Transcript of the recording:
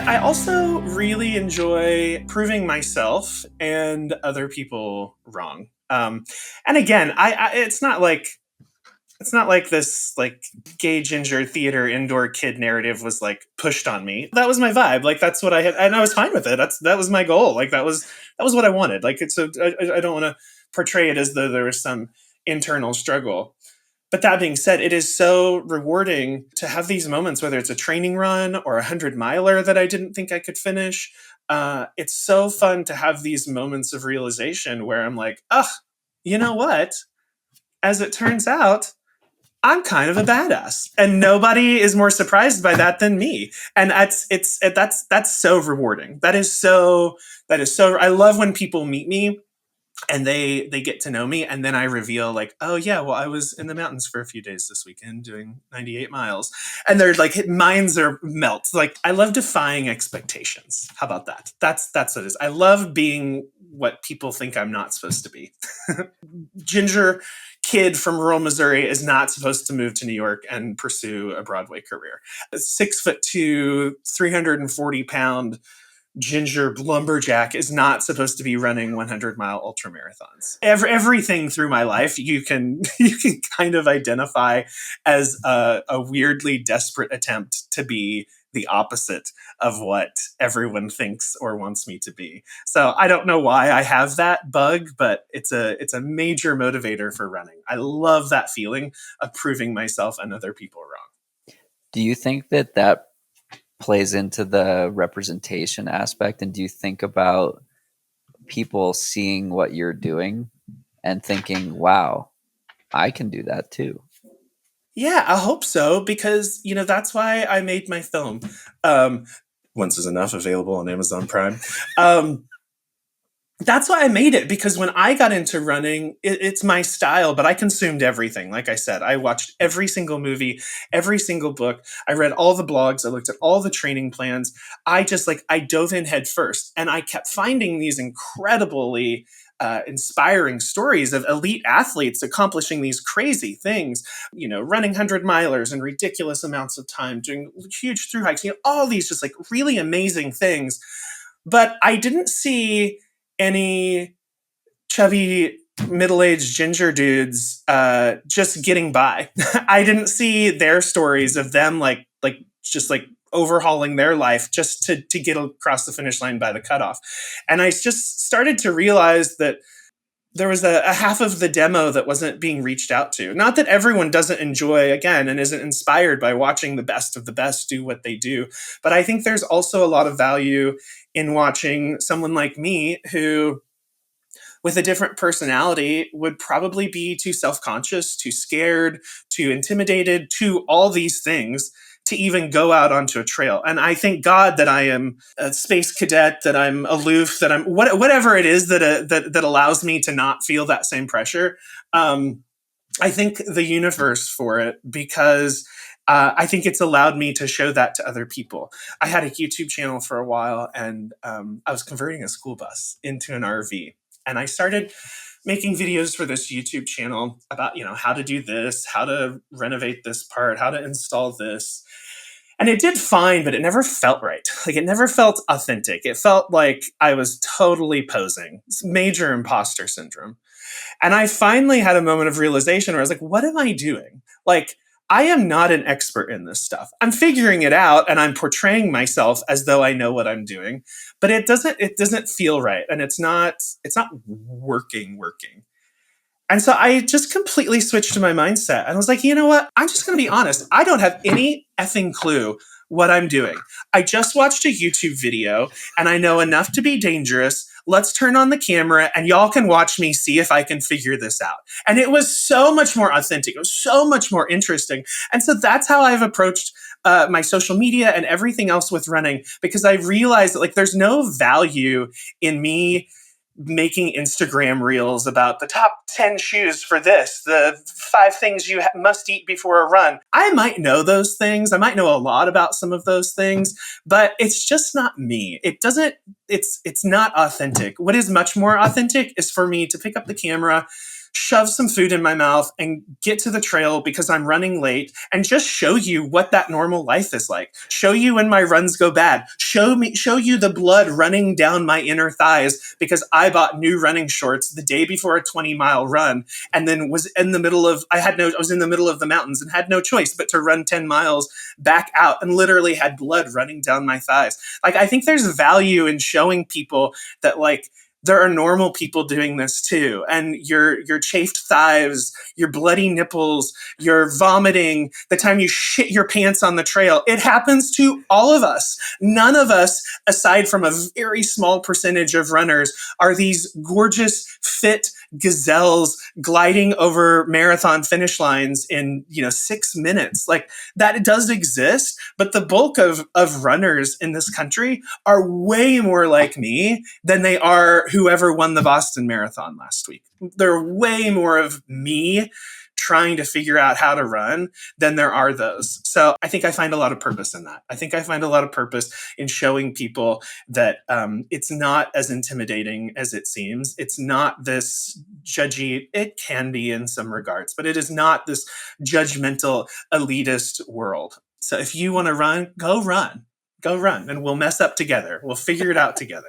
I also really enjoy proving myself and other people wrong. And again, it's not like this like gay ginger theater indoor kid narrative was like pushed on me. That was my vibe. Like that's what I had, and I was fine with it. That was my goal. Like that was what I wanted. Like it's I don't want to portray it as though there was some internal struggle. But that being said, it is so rewarding to have these moments, whether it's a training run or a 100 miler that I didn't think I could finish. It's so fun to have these moments of realization where I'm like, oh, you know what? As it turns out, I'm kind of a badass, and nobody is more surprised by that than me. And that's so rewarding. That is so. I love when people meet me and they get to know me, and then I reveal like, oh yeah, well I was in the mountains for a few days this weekend doing 98 miles, and they're like minds are melt. Like I love defying expectations. How about that? That's what it is. I love being what people think I'm not supposed to be. Ginger kid from rural Missouri is not supposed to move to New York and pursue a Broadway career. A 6'2", 340-pound ginger lumberjack is not supposed to be running 100-mile ultra marathons. Everything through my life you can kind of identify as a weirdly desperate attempt to be the opposite of what everyone thinks or wants me to be. So I don't know why I have that bug, but it's a major motivator for running. I love that feeling of proving myself and other people wrong. Do you think that plays into the representation aspect? And do you think about people seeing what you're doing and thinking, wow, I can do that too? Yeah, I hope so, because, that's why I made my film. Once is Enough, available on Amazon Prime. That's why I made it, because when I got into running, it's my style, but I consumed everything. Like I said, I watched every single movie, every single book. I read all the blogs. I looked at all the training plans. I dove in head first, and I kept finding these incredibly inspiring stories of elite athletes accomplishing these crazy things, running 100-milers in ridiculous amounts of time, doing huge through hikes, all these just like really amazing things. But I didn't see any chubby middle-aged ginger dudes just getting by. I didn't see their stories of them like just like overhauling their life just to get across the finish line by the cutoff. And I just started to realize that there was a half of the demo that wasn't being reached out to. Not that everyone doesn't enjoy, again, and isn't inspired by watching the best of the best do what they do. But I think there's also a lot of value in watching someone like me who, with a different personality, would probably be too self-conscious, too scared, too intimidated, too all these things to even go out onto a trail. And I thank God that I am a space cadet, that I'm aloof, that I'm whatever it is that allows me to not feel that same pressure. I thank the universe for it, because I think it's allowed me to show that to other people. I had a YouTube channel for a while, and I was converting a school bus into an RV. And I started making videos for this YouTube channel about, how to do this, how to renovate this part, how to install this. And it did fine, but it never felt right. Like, it never felt authentic. It felt like I was totally posing. It's major imposter syndrome. And I finally had a moment of realization where I was like, what am I doing? Like, I am not an expert in this stuff. I'm figuring it out, and I'm portraying myself as though I know what I'm doing, but it doesn't feel right. And it's not working. And so I just completely switched to my mindset. And I was like, you know what? I'm just going to be honest. I don't have any effing clue what I'm doing. I just watched a YouTube video, and I know enough to be dangerous. Let's turn on the camera, and y'all can watch me see if I can figure this out. And it was so much more authentic. It was so much more interesting. And so that's how I've approached my social media and everything else with running, because I realized that there's no value in me making Instagram reels about the top 10 shoes for this, the 5 things you must eat before a run. I might know those things. I might know a lot about some of those things, but it's just not me. It's not authentic. What is much more authentic is for me to pick up the camera, shove some food in my mouth and get to the trail because I'm running late and just show you what that normal life is like. Show you when my runs go bad. Show you the blood running down my inner thighs because I bought new running shorts the day before a 20-mile run and then was in the middle of I was in the middle of the mountains and had no choice but to run 10 miles back out and literally had blood running down my thighs. Like, I think there's value in showing people that, like, there are normal people doing this too. And your chafed thighs, your bloody nipples, your vomiting, the time you shit your pants on the trail, it happens to all of us. None of us, aside from a very small percentage of runners, are these gorgeous, fit gazelles gliding over marathon finish lines in, 6 minutes. Like, that does exist, but the bulk of runners in this country are way more like me than they are whoever won the Boston Marathon last week. There are way more of me trying to figure out how to run than there are those. So I think I find a lot of purpose in that. I think I find a lot of purpose in showing people that it's not as intimidating as it seems. It's not this judgy, it can be in some regards, but it is not this judgmental, elitist world. So if you want to run, go run, and we'll mess up together. We'll figure it out together.